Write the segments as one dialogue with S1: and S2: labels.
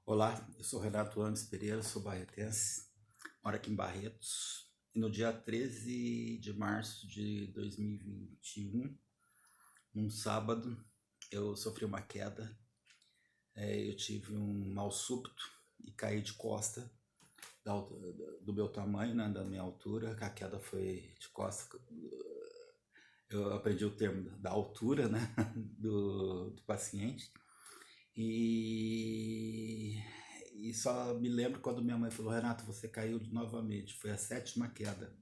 S1: Olá, eu sou Renato Ames Pereira, sou barretense, moro aqui em Barretos. E no dia 13 de março de 2021, num sábado, eu sofri uma queda. Eu tive um mal súbito e caí de costa do meu tamanho, né, da minha altura. A queda foi de costa. Eu aprendi o termo da altura, né, do paciente. E, e só me lembro quando minha mãe falou: Renato, você caiu novamente. Foi a sétima queda.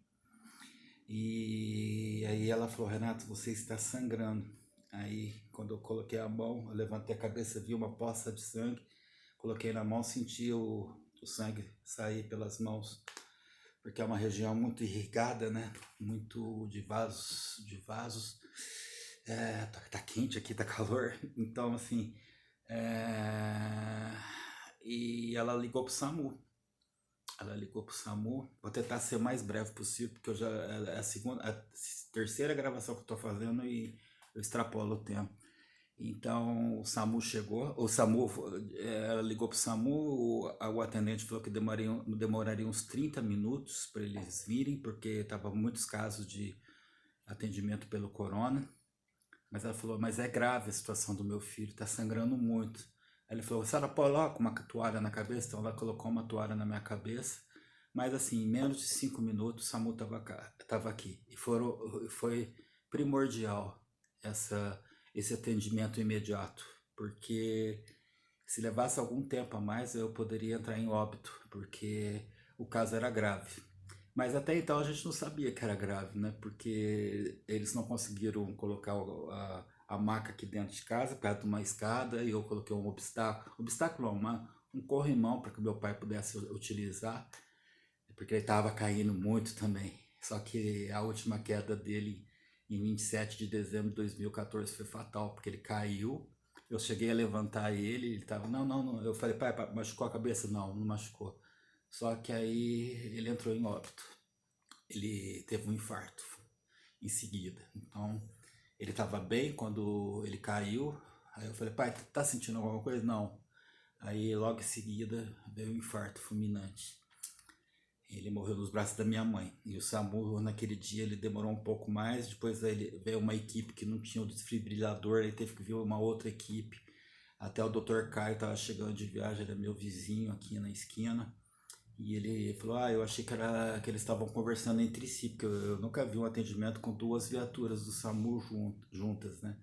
S1: E aí ela falou: Renato, você está sangrando. Aí quando eu coloquei a mão, eu levantei a cabeça, vi uma poça de sangue. Coloquei na mão, senti o sangue sair pelas mãos. Porque é uma região muito irrigada, né? Muito de vasos. Tá quente aqui, tá calor. Então, assim, é, e ela ligou pro SAMU. Ela ligou pro SAMU. Vou tentar ser o mais breve possível, porque é a terceira gravação que eu tô fazendo e eu extrapolo o tempo. Então o SAMU chegou, ela ligou pro SAMU, o atendente falou que demoraria uns 30 minutos para eles virem, porque estavam muitos casos de atendimento pelo corona. Mas ela falou: mas é grave a situação do meu filho, tá sangrando muito. Aí ele falou: a senhora coloca uma toalha na cabeça? Então ela colocou uma toalha na minha cabeça. Mas assim, em menos de 5 minutos, o SAMU tava aqui. Foi primordial esse atendimento imediato, porque se levasse algum tempo a mais, eu poderia entrar em óbito, porque o caso era grave. Mas até então a gente não sabia que era grave, né? Porque eles não conseguiram colocar a maca aqui dentro de casa, perto de uma escada, e eu coloquei um obstáculo, não, um corrimão para que meu pai pudesse utilizar, porque ele estava caindo muito também. Só que a última queda dele em 27 de dezembro de 2014 foi fatal, porque ele caiu. Eu cheguei a levantar ele estava, não, não, não. Eu falei: pai, machucou a cabeça? Não, não machucou. Só que aí ele entrou em óbito. Ele teve um infarto em seguida. Então, ele estava bem quando ele caiu. Aí eu falei: pai, tá sentindo alguma coisa? Não. Aí logo em seguida veio um infarto fulminante. Ele morreu nos braços da minha mãe. E o SAMU, naquele dia, ele demorou um pouco mais. Depois ele veio uma equipe que não tinha o desfibrilador, ele teve que vir uma outra equipe. Até o Dr. Caio estava chegando de viagem, era meu vizinho aqui na esquina. E ele falou: eu achei que eles estavam conversando entre si, porque eu nunca vi um atendimento com duas viaturas do SAMU juntas, né?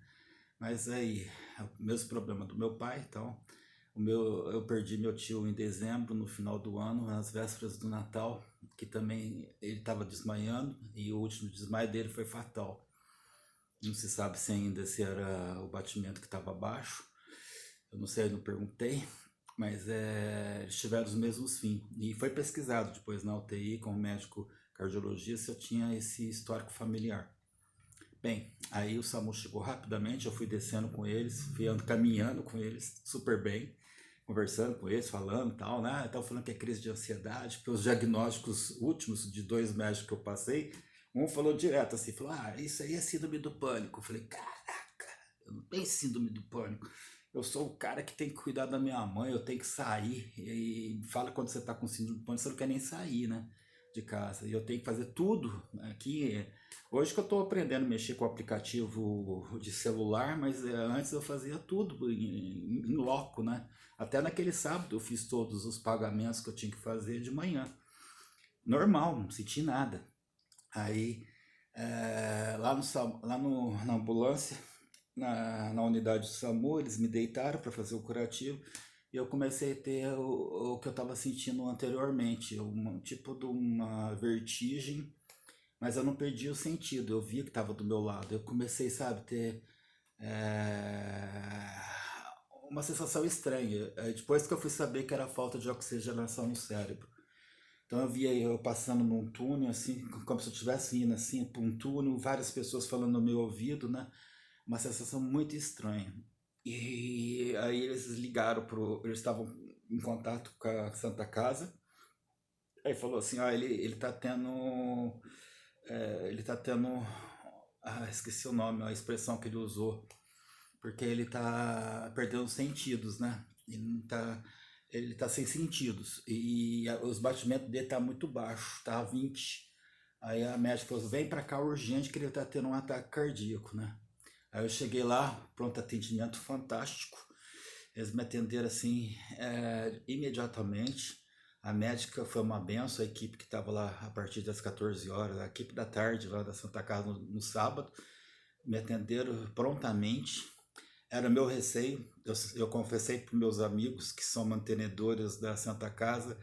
S1: Mas aí, é o mesmo problema do meu pai. Então eu perdi meu tio em dezembro, no final do ano, nas vésperas do Natal, que também ele estava desmaiando, e o último desmaio dele foi fatal. Não se sabe se ainda se era o batimento que estava baixo. Eu não sei, eu não perguntei, mas eles tiveram os mesmos fins. E foi pesquisado depois na UTI com o médico cardiologista se eu tinha esse histórico familiar. Bem, aí o SAMU chegou rapidamente, eu fui descendo com eles, caminhando com eles, super bem, conversando com eles, falando e tal, né? Estava falando que é crise de ansiedade, porque os diagnósticos últimos de dois médicos que eu passei, um falou direto assim, falou: isso aí é síndrome do pânico. Eu falei: caraca, eu não tenho síndrome do pânico. Eu sou o cara que tem que cuidar da minha mãe, eu tenho que sair. E fala, quando você tá com síndrome do pânico, você não quer nem sair, né? De casa. E eu tenho que fazer tudo aqui. Hoje que eu estou aprendendo a mexer com o aplicativo de celular, mas antes eu fazia tudo em loco, né? Até naquele sábado eu fiz todos os pagamentos que eu tinha que fazer de manhã. Normal, não senti nada. Aí, na ambulância, na unidade do SAMU, eles me deitaram para fazer o curativo e eu comecei a ter o que eu estava sentindo anteriormente, um tipo de uma vertigem, mas eu não perdi o sentido, eu via que estava do meu lado. Eu comecei, sabe, ter é, uma sensação estranha. Depois que eu fui saber que era falta de oxigenação no cérebro. Então eu via eu passando num túnel, assim, como se eu estivesse indo assim, por um túnel, várias pessoas falando no meu ouvido, né? Uma sensação muito estranha. E aí eles ligaram eles estavam em contato com a Santa Casa. Aí falou assim: ele tá tendo. Ele tá tendo. Esqueci o nome, a expressão que ele usou. Porque ele tá perdendo os sentidos, né? Ele não tá. ele tá sem sentidos. E os batimentos dele tá muito baixo, tá 20. Aí a médica falou, vem pra cá urgente que ele tá tendo um ataque cardíaco, né? Aí eu cheguei lá, pronto atendimento fantástico. Eles me atenderam assim, imediatamente. A médica foi uma benção, a equipe que estava lá a partir das 14 horas, a equipe da tarde lá da Santa Casa no sábado, me atenderam prontamente. Era meu receio, eu confessei para meus amigos que são mantenedores da Santa Casa,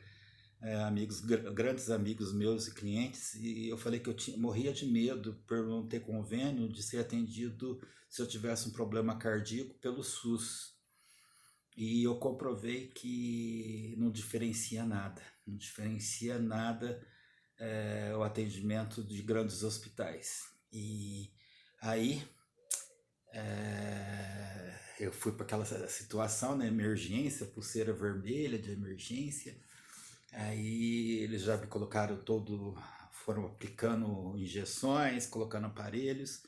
S1: amigos, grandes amigos meus e clientes, e eu falei que morria de medo por não ter convênio de ser atendido se eu tivesse um problema cardíaco pelo SUS. E eu comprovei que não diferencia nada, não diferencia nada o atendimento de grandes hospitais. E aí eu fui para aquela situação, né, emergência, pulseira vermelha de emergência. Aí eles já me colocaram foram aplicando injeções, colocando aparelhos.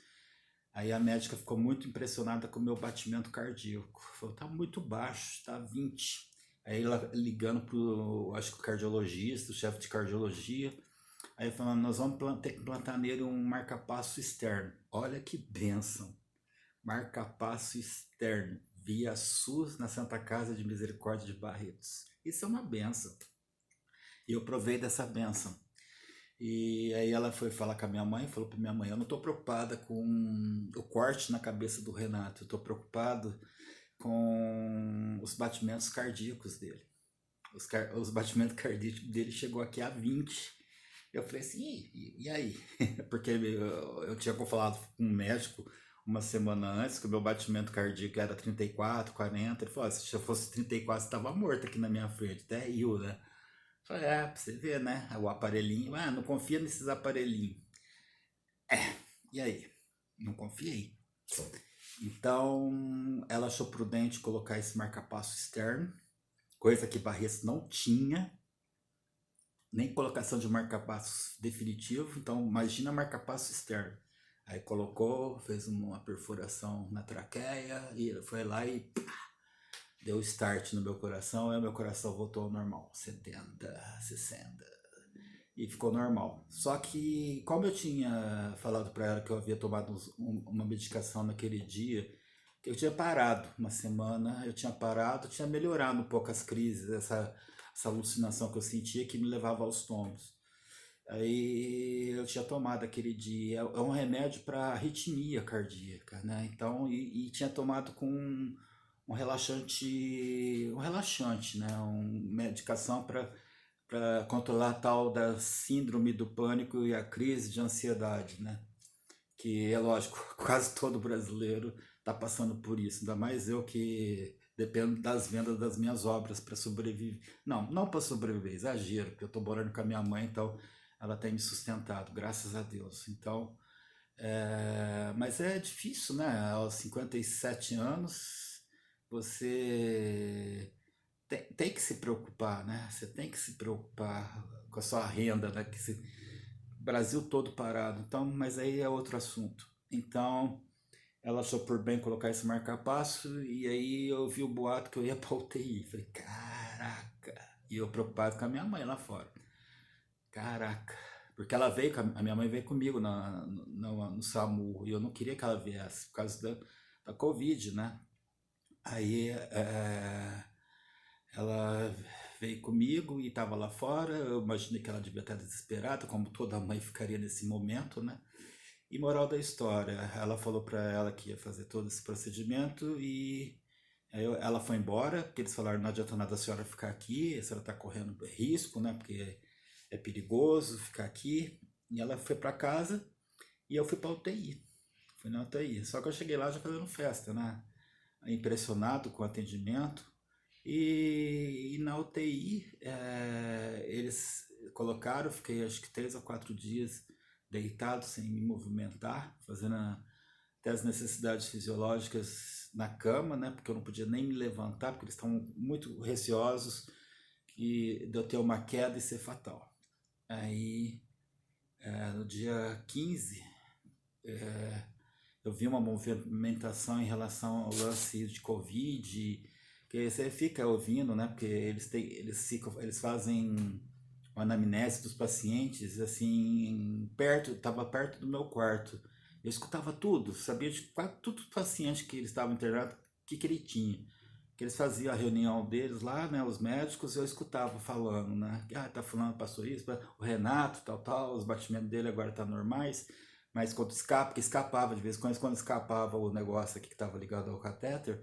S1: Aí a médica ficou muito impressionada com o meu batimento cardíaco. Falou, tá muito baixo, tá 20. Aí ela ligando pro, acho que o cardiologista, o chefe de cardiologia, aí falando, nós vamos ter que implantar nele um marca-passo externo. Olha que bênção. Marca-passo externo, via SUS na Santa Casa de Misericórdia de Barretos. Isso é uma bênção. E eu provei dessa bênção. E aí ela foi falar com a minha mãe, falou para minha mãe, eu não estou preocupada com o corte na cabeça do Renato, eu estou preocupado com os batimentos cardíacos dele. Os batimentos cardíacos dele chegou aqui a 20. Eu falei assim, e aí? Porque eu tinha falado com um médico uma semana antes que o meu batimento cardíaco era 34, 40. Ele falou, se já fosse 34, você estava morto aqui na minha frente. Até riu, né? Falei, pra você ver, né? O aparelhinho. Ah, não confia nesses aparelhinhos. E aí? Não confiei. Então, ela achou prudente colocar esse marca-passo externo, coisa que Barretos não tinha, nem colocação de marca-passo definitivo. Então, imagina marca-passo externo. Aí colocou, fez uma perfuração na traqueia e foi lá e deu start no meu coração, e o meu coração voltou ao normal, 70, 60, e ficou normal. Só que, como eu tinha falado para ela que eu havia tomado uma medicação naquele dia, que eu tinha parado uma semana, eu tinha parado, tinha melhorado um pouco as crises, essa alucinação que eu sentia que me levava aos tombos. Aí eu tinha tomado aquele dia, é um remédio para arritmia cardíaca, né? Então, e tinha tomado com um relaxante, né? Uma medicação para controlar a tal da síndrome do pânico e a crise de ansiedade, né? Que é lógico, quase todo brasileiro está passando por isso, ainda mais eu que dependo das vendas das minhas obras para sobreviver. Não, não para sobreviver, exagero, porque eu estou morando com a minha mãe, então ela tem me sustentado, graças a Deus. Então, mas é difícil, né? Aos 57 anos, você tem que se preocupar, né? Você tem que se preocupar com a sua renda, né? Brasil todo parado. Então, mas aí é outro assunto. Então, ela achou por bem colocar esse marca-passo e aí eu vi o boato que eu ia pra UTI. Falei, caraca! E eu preocupado com a minha mãe lá fora. Caraca! Porque ela veio, a minha mãe veio comigo no SAMU e eu não queria que ela viesse por causa da Covid, né? Aí ela veio comigo e estava lá fora. Eu imaginei que ela devia estar desesperada, como toda mãe ficaria nesse momento, né? E moral da história, ela falou para ela que ia fazer todo esse procedimento e aí ela foi embora, porque eles falaram, não adianta nada a senhora ficar aqui, a senhora está correndo risco, né? Porque é perigoso ficar aqui. E ela foi para casa e eu fui para UTI. Fui na UTI. Só que eu cheguei lá já fazendo festa, né? Impressionado com o atendimento. E na UTI eles colocaram, fiquei acho que 3 ou 4 dias deitado, sem me movimentar, fazendo até as necessidades fisiológicas na cama, né? Porque eu não podia nem me levantar, porque eles estão muito receosos de eu ter uma queda e ser fatal. Aí, no dia 15, eu vi uma movimentação em relação ao lance de Covid Porque você fica ouvindo, né? Porque eles fazem uma anamnese dos pacientes, assim, tava perto do meu quarto. Eu escutava tudo, sabia de quase tudo do paciente que eles estavam internados, que ele tinha. Que eles faziam a reunião deles lá, né, os médicos, eu escutava falando, né, tá falando, passou isso, o Renato, tal, os batimentos dele agora tá normais, mas quando que escapava de vez em quando escapava o negócio aqui que estava ligado ao catéter,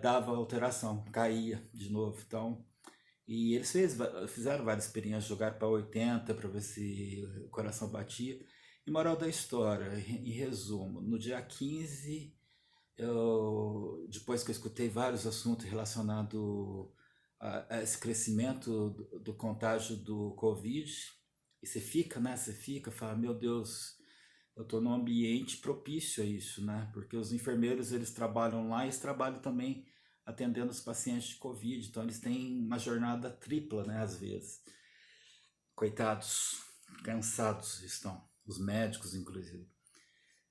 S1: dava alteração, caía de novo, então, e eles fizeram várias experiências, jogaram para 80 para ver se o coração batia, e moral da história, em resumo, no dia 15 depois que eu escutei vários assuntos relacionados a esse crescimento do contágio do Covid, e você fica, né? Você fica, fala, meu Deus, eu estou num ambiente propício a isso, né? Porque os enfermeiros, eles trabalham lá e eles trabalham também atendendo os pacientes de Covid, então eles têm uma jornada tripla, né? Às vezes. Coitados, cansados estão, os médicos, inclusive.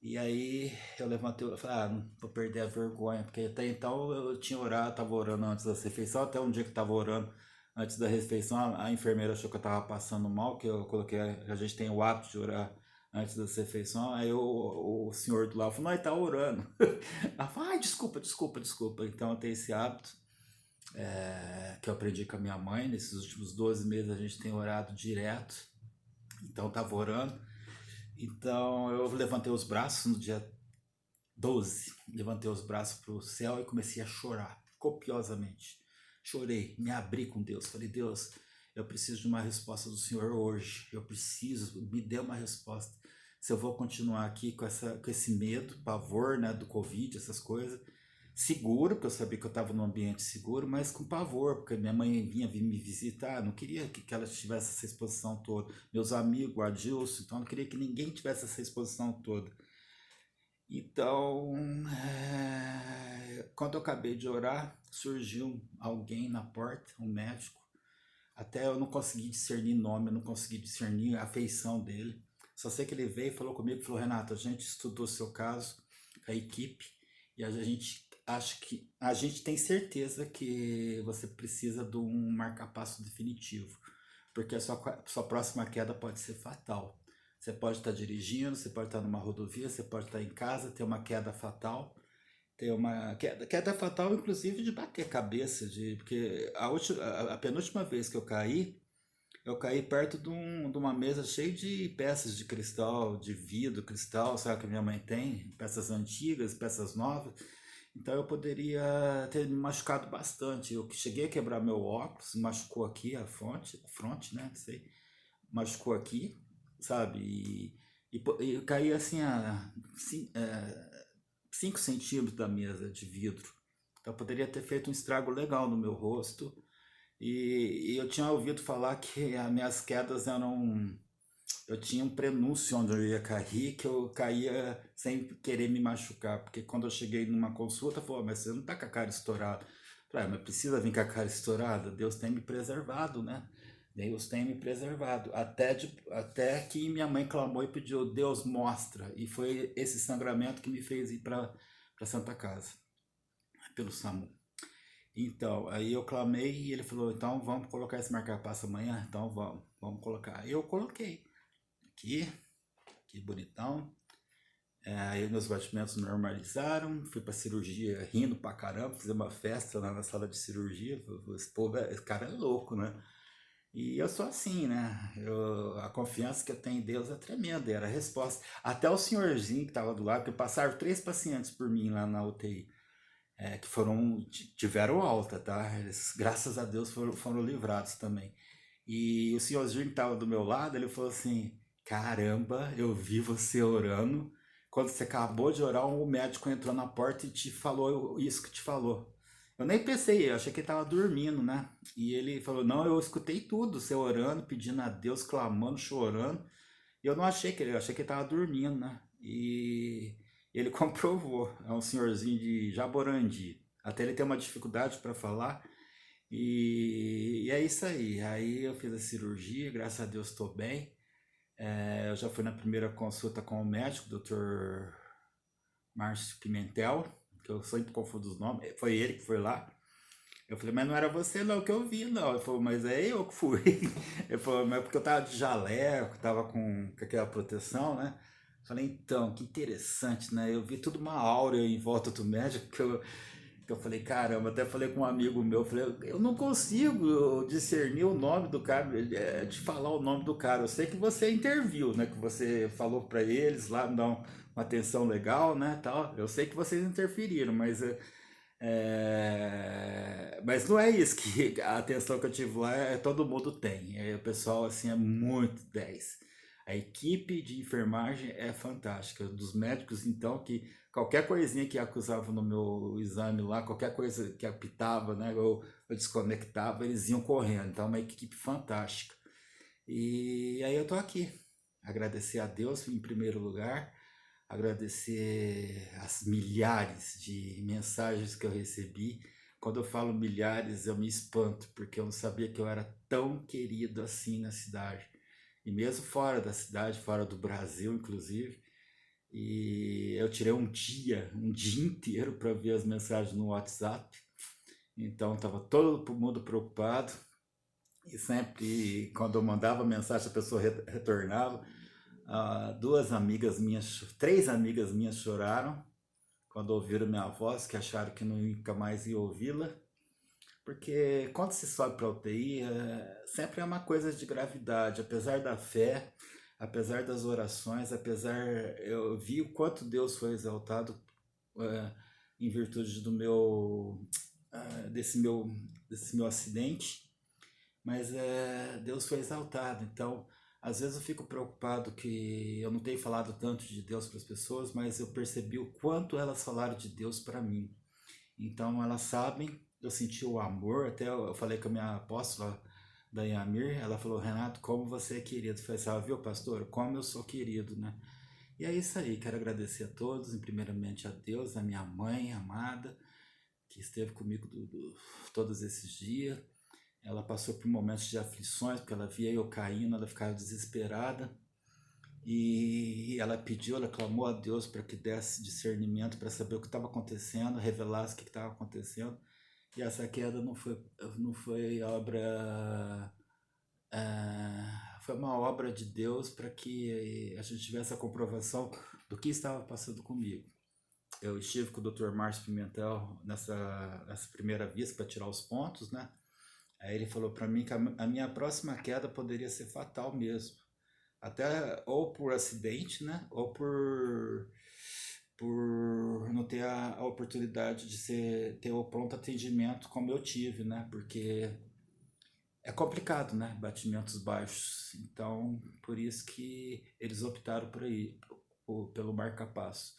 S1: E aí eu levantei, eu falei, não vou perder a vergonha, porque até então eu tinha orado, tava orando antes da refeição, até um dia que eu tava orando antes da refeição, a enfermeira achou que eu tava passando mal, que eu coloquei, a gente tem o hábito de orar antes da refeição, aí o senhor do lado falou, não, ele tá orando. Ela falou, ai, desculpa. Então eu tenho esse hábito, que eu aprendi com a minha mãe, nesses últimos 12 meses a gente tem orado direto, então eu tava orando, então eu levantei os braços no dia 12, levantei os braços para o céu e comecei a chorar copiosamente. Chorei, me abri com Deus. Falei, Deus, eu preciso de uma resposta do Senhor hoje. Eu preciso, me dê uma resposta. Se eu vou continuar aqui com esse medo, pavor, né, do Covid, essas coisas. Seguro, porque eu sabia que eu estava num ambiente seguro, mas com pavor, porque minha mãe vinha me visitar, não queria que ela tivesse essa exposição toda. Meus amigos, o Adilson, então não queria que ninguém tivesse essa exposição toda. Então, quando eu acabei de orar, surgiu alguém na porta, um médico. Até eu não consegui discernir nome, eu não consegui discernir a feição dele. Só sei que ele veio e falou comigo, falou, Renato, a gente estudou seu caso, a equipe, e a gente acha que a gente tem certeza que você precisa de um marca-passo definitivo, porque a sua próxima queda pode ser fatal. Você pode estar dirigindo, você pode estar numa rodovia, você pode estar em casa, ter uma queda fatal, ter uma queda fatal, inclusive de bater cabeça, porque a penúltima vez que eu caí perto de uma mesa cheia de peças de cristal, de vidro, cristal, sabe que minha mãe tem, peças antigas, peças novas. Então eu poderia ter me machucado bastante. Eu cheguei a quebrar meu óculos, machucou aqui a fronte, né? Não sei, machucou aqui, sabe? E caí assim a 5 centímetros da mesa de vidro. Então eu poderia ter feito um estrago legal no meu rosto. E eu tinha ouvido falar que as minhas quedas eram. Eu tinha um prenúncio onde eu ia cair, que eu caía sem querer me machucar. Porque quando eu cheguei numa consulta, falou: mas você não tá com a cara estourada. Eu falei, mas precisa vir com a cara estourada? Deus tem me preservado, né? Deus tem me preservado. Até que minha mãe clamou e pediu: Deus mostra. E foi esse sangramento que me fez ir para Santa Casa, pelo SAMU. Então, aí eu clamei e ele falou, então vamos colocar esse marca-passo amanhã? Então vamos colocar. Aí eu coloquei. Aqui, que bonitão. Aí meus batimentos normalizaram, fui pra cirurgia rindo pra caramba, fiz uma festa lá na sala de cirurgia. Esse povo, esse cara é louco, né? E eu sou assim, né? A confiança que eu tenho em Deus é tremenda, era a resposta. Até o senhorzinho que estava do lado, que passaram 3 pacientes por mim lá na UTI, que tiveram alta, tá? Eles, graças a Deus, foram livrados também. E o senhorzinho que estava do meu lado, ele falou assim, caramba, eu vi você orando. Quando você acabou de orar, o médico entrou na porta e te falou isso que te falou. Eu nem pensei, eu achei que ele estava dormindo, né? E ele falou, não, eu escutei tudo, você orando, pedindo a Deus, clamando, chorando. E eu não achei eu achei que ele estava dormindo, né? E ele comprovou, é um senhorzinho de Jaborandi. Até ele tem uma dificuldade para falar. E é isso aí. Aí eu fiz a cirurgia, graças a Deus estou bem. Eu já fui na primeira consulta com o médico, Dr. Márcio Pimentel, que eu sempre confundo os nomes. Foi ele que foi lá. Eu falei, mas não era você não que eu vi, não. Ele falou, mas é eu que fui. Ele falou, mas é porque eu tava de jaleco, tava com aquela proteção, né? Falei, então, que interessante, né? Eu vi tudo uma áurea em volta do médico que eu falei, caramba, até falei com um amigo meu, eu falei, eu não consigo discernir o nome do cara, de falar o nome do cara. Eu sei que você interviu, né? Que você falou pra eles lá, me dar uma atenção legal, né? Tal. Eu sei que vocês interferiram, mas não é isso que a atenção que eu tive lá todo mundo tem. O pessoal assim é muito 10. A equipe de enfermagem é fantástica. Dos médicos, então, que qualquer coisinha que acusava no meu exame lá, qualquer coisa que apitava, né, eu desconectava, eles iam correndo. Então, é uma equipe fantástica. E aí eu tô aqui. Agradecer a Deus em primeiro lugar, agradecer as milhares de mensagens que eu recebi. Quando eu falo milhares, eu me espanto, porque eu não sabia que eu era tão querido assim na cidade. E mesmo fora da cidade, fora do Brasil, inclusive. E eu tirei um dia inteiro para ver as mensagens no WhatsApp. Então estava todo mundo preocupado. E sempre, quando eu mandava mensagem, a pessoa retornava. Duas amigas minhas, três amigas minhas choraram quando ouviram minha voz, que acharam que nunca mais ia ouvi-la. Porque quando se sobe para a UTI, sempre é uma coisa de gravidade, apesar da fé, apesar das orações, apesar. Eu vi o quanto Deus foi exaltado é, em virtude do meu. Desse meu acidente, mas Deus foi exaltado. Então, às vezes eu fico preocupado que eu não tenho falado tanto de Deus para as pessoas, mas eu percebi o quanto elas falaram de Deus para mim. Então, elas sabem, eu senti o amor. Até eu falei com a minha apóstola, da Yamir, ela falou, Renato, como você é querido. Eu falei assim, viu, pastor, como eu sou querido, né? E é isso aí, quero agradecer a todos, e primeiramente a Deus, a minha mãe amada, que esteve comigo todos esses dias. Ela passou por momentos de aflições, porque ela via eu caindo, ela ficava desesperada. E ela pediu, ela clamou a Deus para que desse discernimento para saber o que estava acontecendo, revelasse o que estava acontecendo. E essa queda não foi obra. Foi uma obra de Deus para que a gente tivesse a comprovação do que estava passando comigo. Eu estive com o Dr. Márcio Pimentel nessa primeira vista para tirar os pontos, né? Aí ele falou para mim que a minha próxima queda poderia ser fatal mesmo. Até ou por acidente, né? Ou por não ter a oportunidade de ter o pronto atendimento como eu tive, né? Porque é complicado, né? Batimentos baixos. Então, por isso que eles optaram por aí, pelo marca-passo.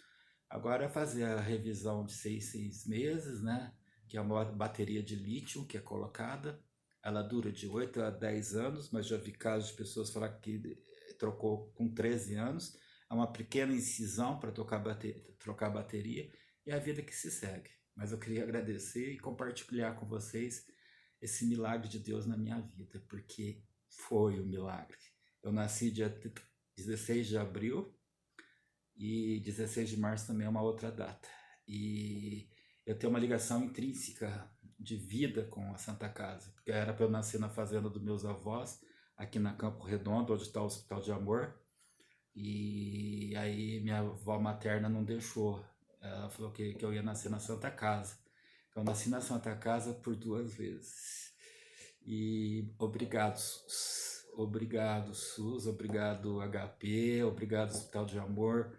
S1: Agora é fazer a revisão de 6 meses, né? Que é uma bateria de lítio que é colocada. Ela dura de 8 a 10 anos, mas já vi casos de pessoas falar que trocou com 13 anos. É uma pequena incisão para trocar a bateria e a vida que se segue. Mas eu queria agradecer e compartilhar com vocês esse milagre de Deus na minha vida, porque foi um milagre. Eu nasci dia 16 de abril e 16 de março também é uma outra data. E eu tenho uma ligação intrínseca de vida com a Santa Casa, porque era para eu nascer na fazenda dos meus avós, aqui na Campo Redondo, onde está o Hospital de Amor. E aí minha avó materna não deixou. Ela falou que eu ia nascer na Santa Casa. Então eu nasci na Santa Casa por 2 vezes. E obrigado, SUS. Obrigado, SUS. Obrigado, HP. Obrigado, Hospital de Amor.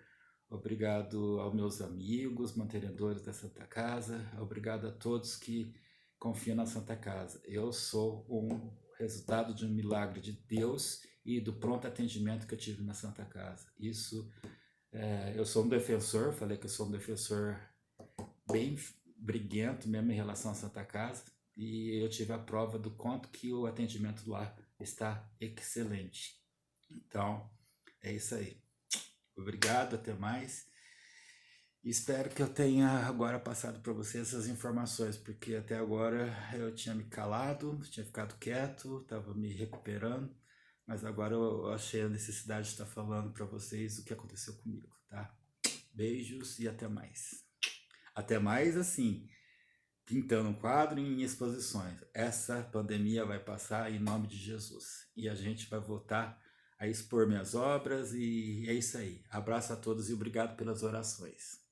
S1: Obrigado aos meus amigos, mantenedores da Santa Casa. Obrigado a todos que confiam na Santa Casa. Eu sou um resultado de um milagre de Deus e do pronto atendimento que eu tive na Santa Casa. Isso, eu sou um defensor, falei que eu sou um defensor bem briguento mesmo em relação à Santa Casa, e eu tive a prova do quanto que o atendimento lá está excelente. Então, é isso aí. Obrigado, até mais. Espero que eu tenha agora passado para você essas informações, porque até agora eu tinha me calado, tinha ficado quieto, estava me recuperando, mas agora eu achei a necessidade de estar falando para vocês o que aconteceu comigo, tá? Beijos e até mais. Até mais, assim, pintando um quadro em exposições. Essa pandemia vai passar em nome de Jesus. E a gente vai voltar a expor minhas obras e é isso aí. Abraço a todos e obrigado pelas orações.